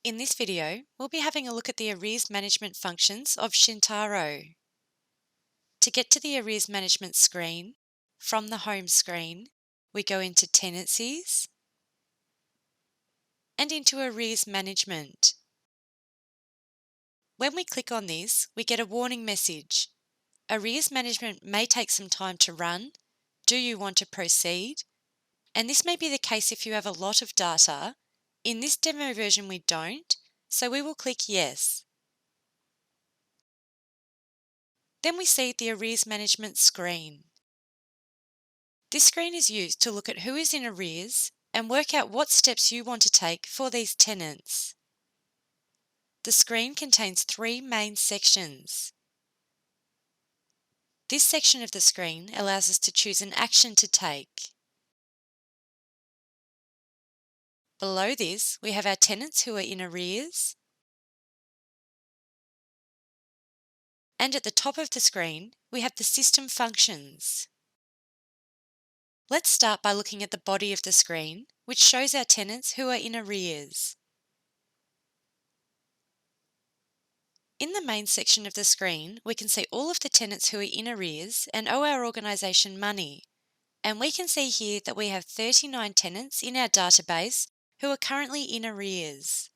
In this video, we'll be having a look at the arrears management functions of Shintaro. To get to the arrears management screen, from the home screen, we go into Tenancies and into Arrears Management. When we click on this, we get a warning message. Arrears management may take some time to run. Do you want to proceed? And this may be the case if you have a lot of data. In this demo version we don't, so we will click Yes. Then we see the Arrears Management screen. This screen is used to look at who is in arrears and work out what steps you want to take for these tenants. The screen contains three main sections. This section of the screen allows us to choose an action to take. Below this, we have our tenants who are in arrears. And at the top of the screen, we have the system functions. Let's start by looking at the body of the screen, which shows our tenants who are in arrears. In the main section of the screen, we can see all of the tenants who are in arrears and owe our organisation money. And we can see here that we have 39 tenants in our database who are currently in arrears.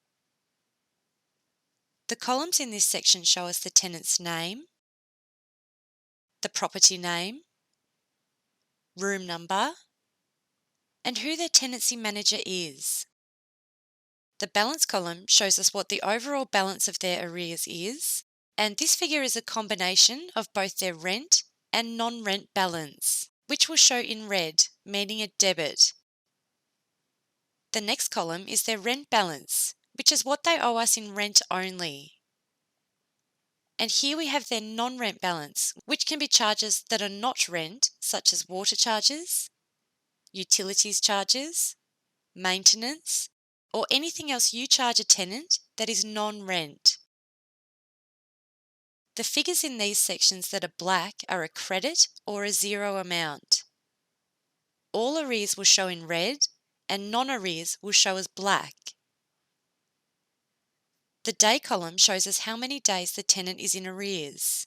The columns in this section show us the tenant's name, the property name, room number, and who their tenancy manager is. The balance column shows us what the overall balance of their arrears is, and this figure is a combination of both their rent and non-rent balance, which will show in red, meaning a debit. The next column is their rent balance, which is what they owe us in rent only. And here we have their non-rent balance, which can be charges that are not rent, such as water charges, utilities charges, maintenance, or anything else you charge a tenant that is non-rent. The figures in these sections that are black are a credit or a zero amount. All arrears will show in red and non-arrears will show as black. The day column shows us how many days the tenant is in arrears.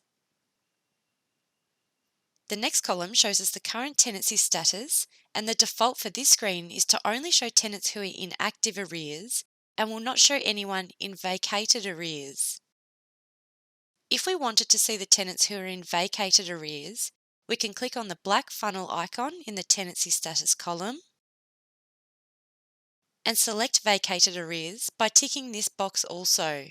The next column shows us the current tenancy status, and the default for this screen is to only show tenants who are in active arrears and will not show anyone in vacated arrears. If we wanted to see the tenants who are in vacated arrears, we can click on the black funnel icon in the tenancy status column and select vacated arrears by ticking this box also.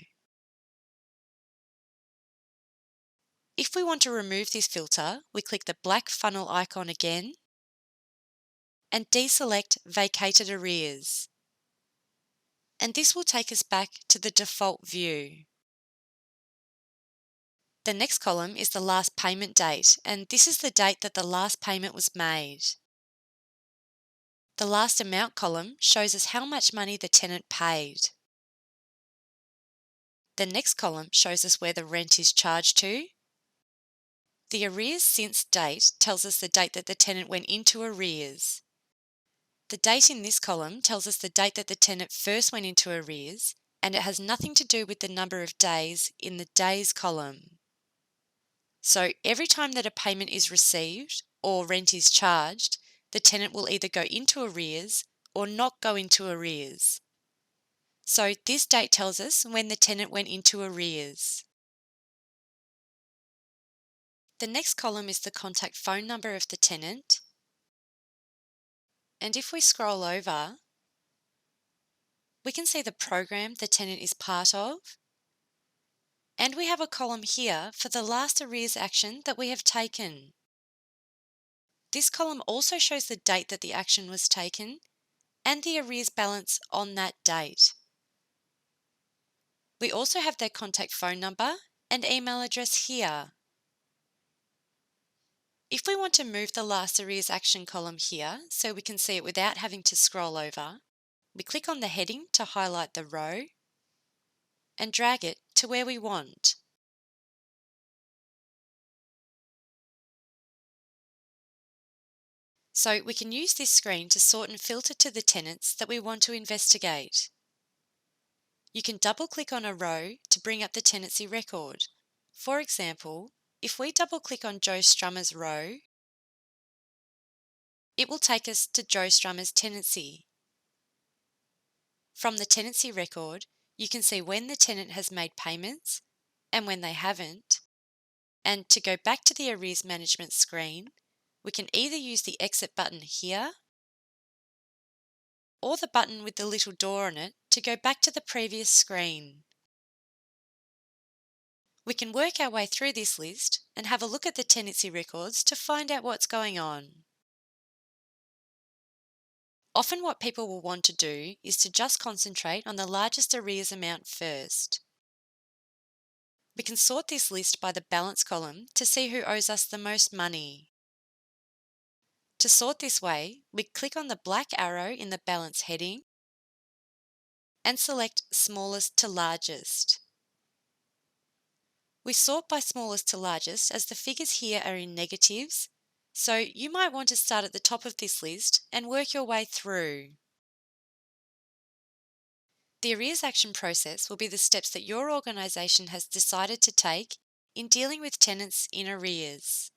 If we want to remove this filter, we click the black funnel icon again and deselect vacated arrears. And this will take us back to the default view. The next column is the last payment date, and this is the date that the last payment was made. The last amount column shows us how much money the tenant paid. The next column shows us where the rent is charged to. The arrears since date tells us the date that the tenant went into arrears. The date in this column tells us the date that the tenant first went into arrears, and it has nothing to do with the number of days in the days column. So every time that a payment is received or rent is charged, the tenant will either go into arrears or not go into arrears. So this date tells us when the tenant went into arrears. The next column is the contact phone number of the tenant. And if we scroll over, we can see the program the tenant is part of. And we have a column here for the last arrears action that we have taken. This column also shows the date that the action was taken and the arrears balance on that date. We also have their contact phone number and email address here. If we want to move the last arrears action column here so we can see it without having to scroll over, we click on the heading to highlight the row and drag it to where we want. So we can use this screen to sort and filter to the tenants that we want to investigate. You can double-click on a row to bring up the tenancy record. For example, if we double-click on Joe Strummer's row, it will take us to Joe Strummer's tenancy. From the tenancy record, you can see when the tenant has made payments and when they haven't. And to go back to the Arrears Management screen, we can either use the exit button here or the button with the little door on it to go back to the previous screen. We can work our way through this list and have a look at the tenancy records to find out what's going on. Often what people will want to do is to just concentrate on the largest arrears amount first. We can sort this list by the balance column to see who owes us the most money. To sort this way, we click on the black arrow in the balance heading and select smallest to largest. We sort by smallest to largest as the figures here are in negatives, so you might want to start at the top of this list and work your way through. The arrears action process will be the steps that your organisation has decided to take in dealing with tenants in arrears.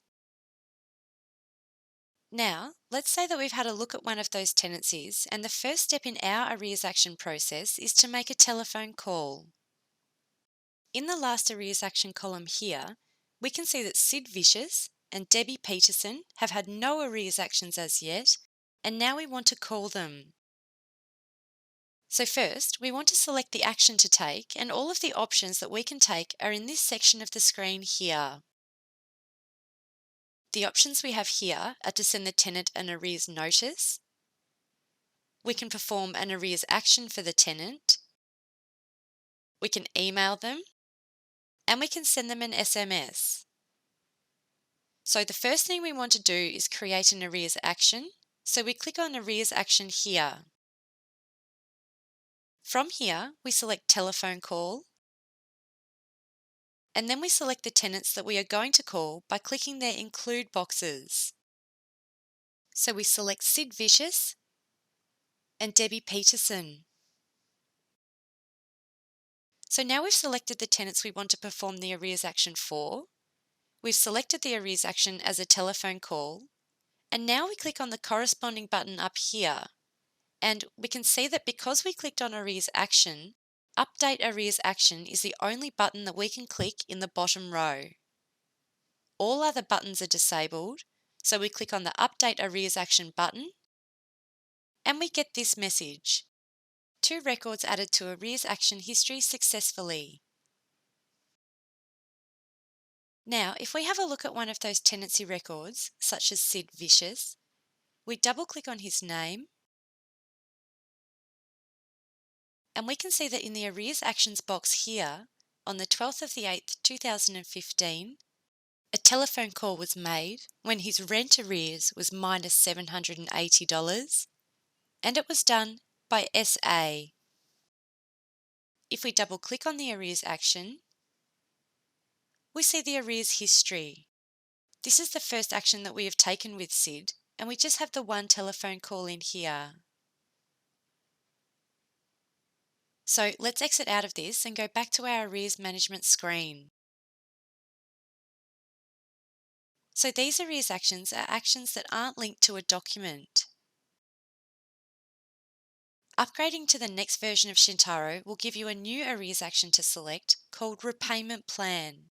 Now, let's say that we've had a look at one of those tenancies and the first step in our arrears action process is to make a telephone call. In the last arrears action column here, we can see that Sid Vicious and Debbie Peterson have had no arrears actions as yet, and now we want to call them. So first, we want to select the action to take, and all of the options that we can take are in this section of the screen here. The options we have here are to send the tenant an arrears notice. We can perform an arrears action for the tenant. We can email them, and we can send them an SMS. So the first thing we want to do is create an arrears action, so we click on arrears action here. From here, we select telephone call, and then we select the tenants that we are going to call by clicking their include boxes. So we select Sid Vicious and Debbie Peterson. So now we've selected the tenants we want to perform the arrears action for. We've selected the arrears action as a telephone call, and now we click on the corresponding button up here. And we can see that because we clicked on arrears action, update arrears action is the only button that we can click in the bottom row. All other buttons are disabled, so we click on the update arrears action button and we get this message: 2 records added to arrears action history successfully. Now, if we have a look at one of those tenancy records, such as Sid Vicious, we double click on his name, and we can see that in the arrears actions box here, on the 12th of the 8th, 2015, a telephone call was made when his rent arrears was minus $780, and it was done by SA. If we double click on the arrears action, we see the arrears history. This is the first action that we have taken with Sid, and we just have the one telephone call in here. So let's exit out of this and go back to our arrears management screen. So these arrears actions are actions that aren't linked to a document. Upgrading to the next version of Shintaro will give you a new arrears action to select called Repayment Plan.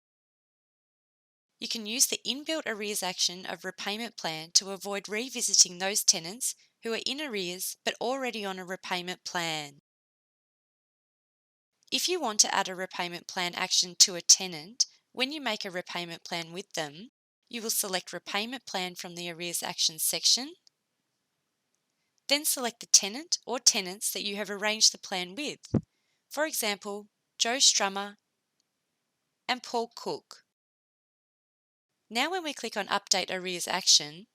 You can use the inbuilt arrears action of Repayment Plan to avoid revisiting those tenants who are in arrears but already on a repayment plan. If you want to add a repayment plan action to a tenant, when you make a repayment plan with them, you will select Repayment Plan from the Arrears Actions section, then select the tenant or tenants that you have arranged the plan with. For example, Joe Strummer and Paul Cook. Now when we click on Update Arrears Action,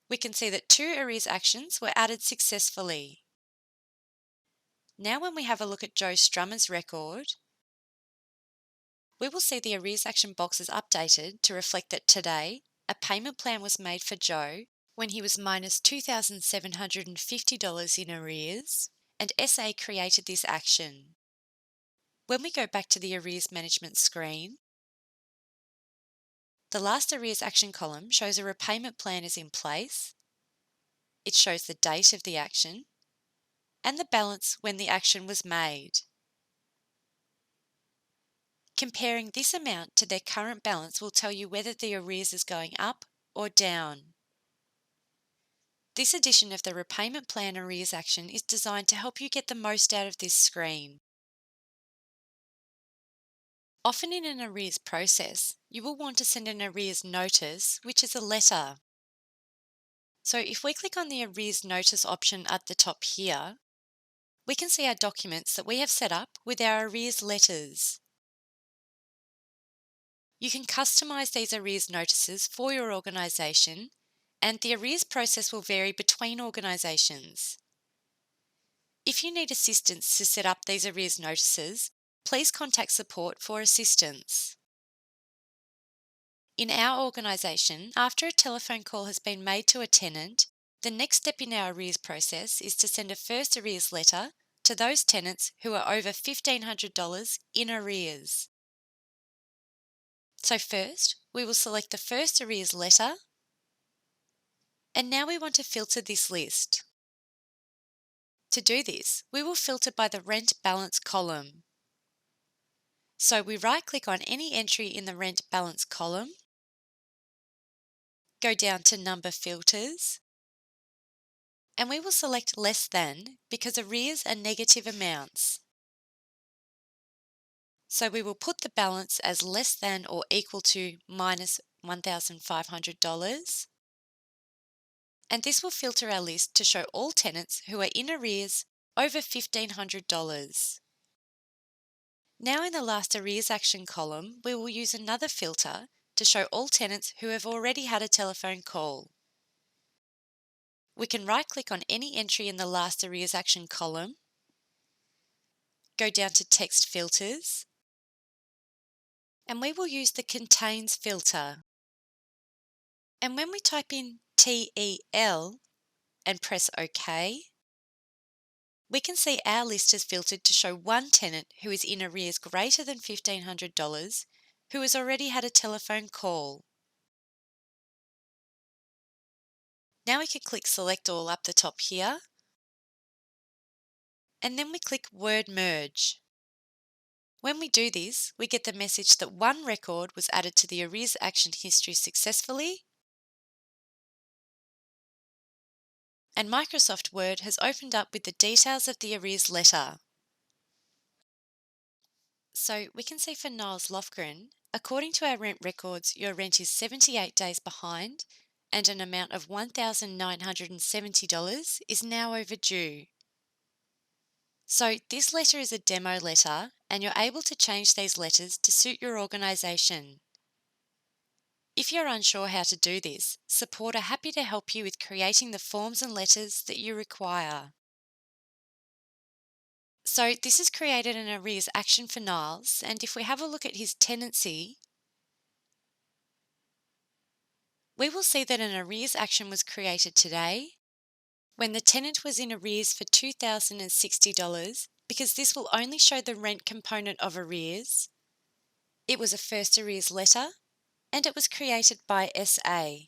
we can see that 2 arrears actions were added successfully. Now when we have a look at Joe Strummer's record, we will see the arrears action box is updated to reflect that today, a payment plan was made for Joe when he was minus $2,750 in arrears, and SA created this action. When we go back to the Arrears Management screen, the last arrears action column shows a repayment plan is in place. It shows the date of the action and the balance when the action was made. Comparing this amount to their current balance will tell you whether the arrears is going up or down. This edition of the repayment plan arrears action is designed to help you get the most out of this screen. Often in an arrears process, you will want to send an arrears notice, which is a letter. So if we click on the arrears notice option at the top here, we can see our documents that we have set up with our arrears letters. You can customize these arrears notices for your organisation, and the arrears process will vary between organisations. If you need assistance to set up these arrears notices, please contact support for assistance. In our organisation, after a telephone call has been made to a tenant, the next step in our arrears process is to send a first arrears letter to those tenants who are over $1,500 in arrears. So first, we will select the first arrears letter, and now we want to filter this list. To do this, we will filter by the rent balance column. So we right-click on any entry in the rent balance column, go down to number filters, and we will select less than because arrears are negative amounts. So we will put the balance as less than or equal to minus $1,500, and this will filter our list to show all tenants who are in arrears over $1,500. Now in the last arrears action column, we will use another filter to show all tenants who have already had a telephone call. We can right-click on any entry in the last arrears action column, go down to text filters, and we will use the contains filter. And when we type in TEL and press OK, we can see our list is filtered to show one tenant who is in arrears greater than $1,500 who has already had a telephone call. Now we can click Select All up the top here, and then we click Word Merge. When we do this, we get the message that one record was added to the arrears action history successfully, and Microsoft Word has opened up with the details of the arrears letter. So we can see for Niles Lofgren, according to our rent records, your rent is 78 days behind and an amount of $1,970 is now overdue. So this letter is a demo letter, and you're able to change these letters to suit your organisation. If you're unsure how to do this, support are happy to help you with creating the forms and letters that you require. So this has created an arrears action for Niles, and if we have a look at his tenancy, we will see that an arrears action was created today when the tenant was in arrears for $2,060, because this will only show the rent component of arrears. It was a first arrears letter, and it was created by SA.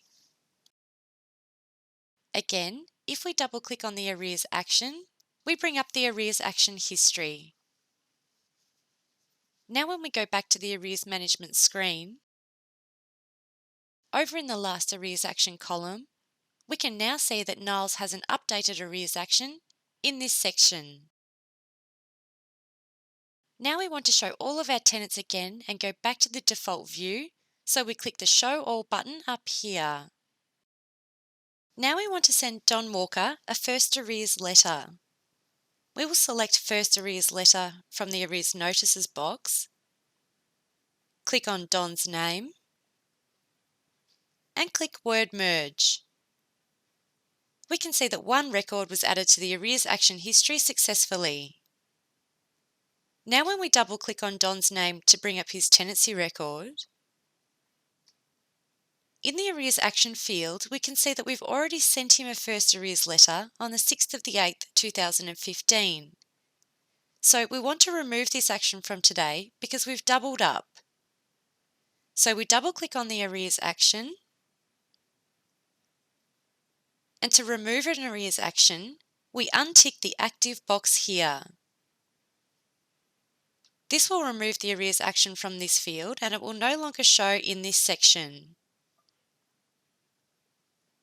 Again, if we double-click on the arrears action, we bring up the arrears action history. Now when we go back to the arrears management screen, over in the last arrears action column, we can now see that Niles has an updated arrears action in this section. Now we want to show all of our tenants again and go back to the default view, so we click the Show All button up here. Now we want to send Don Walker a first arrears letter. We will select First Arrears Letter from the Arrears Notices box, click on Don's name, and click Word Merge. We can see that one record was added to the arrears action history successfully. Now when we double-click on Don's name to bring up his tenancy record, In the Arrears Action field, we can see that we've already sent him a first arrears letter on the 6th of the 8th, 2015. So we want to remove this action from today because we've doubled up. So we double click on the Arrears action, and to remove an Arrears action, we untick the active box here. This will remove the Arrears action from this field and it will no longer show in this section.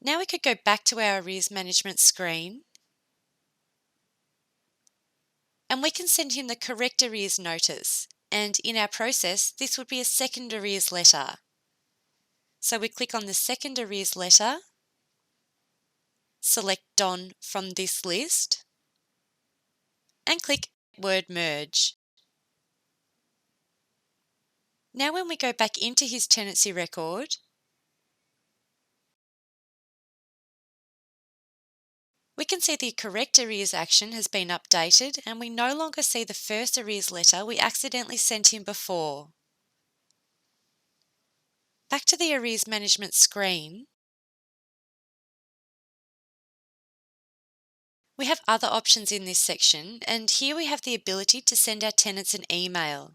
Now we could go back to our Arrears Management screen and we can send him the correct arrears notice, and in our process this would be a second arrears letter. So we click on the second arrears letter, select Don from this list and click Word Merge. Now when we go back into his tenancy record, we can see the correct arrears action has been updated and we no longer see the first arrears letter we accidentally sent him before. Back to the Arrears Management screen, we have other options in this section, and here we have the ability to send our tenants an email.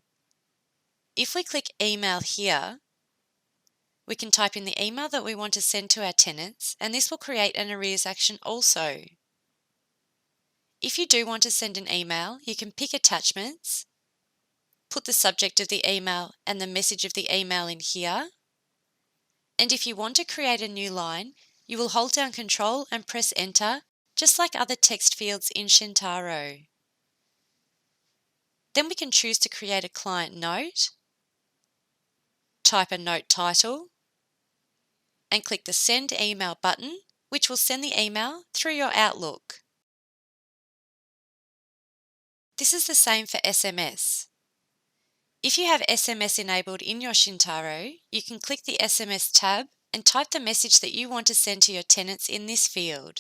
If we click Email here, we can type in the email that we want to send to our tenants, and this will create an arrears action also. If you do want to send an email, you can pick Attachments, put the subject of the email and the message of the email in here, and if you want to create a new line, you will hold down Control and press Enter, just like other text fields in Shintaro. Then we can choose to create a client note, type a note title, and click the Send Email button, which will send the email through your Outlook. This is the same for SMS. If you have SMS enabled in your Shintaro, you can click the SMS tab and type the message that you want to send to your tenants in this field.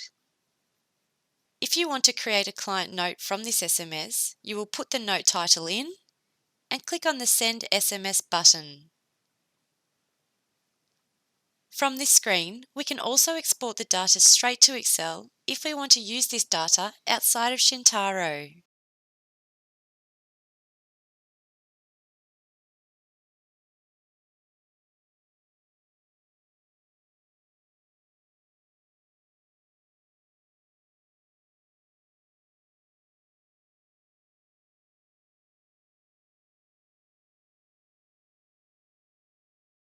If you want to create a client note from this SMS, you will put the note title in and click on the Send SMS button. From this screen, we can also export the data straight to Excel if we want to use this data outside of Shintaro.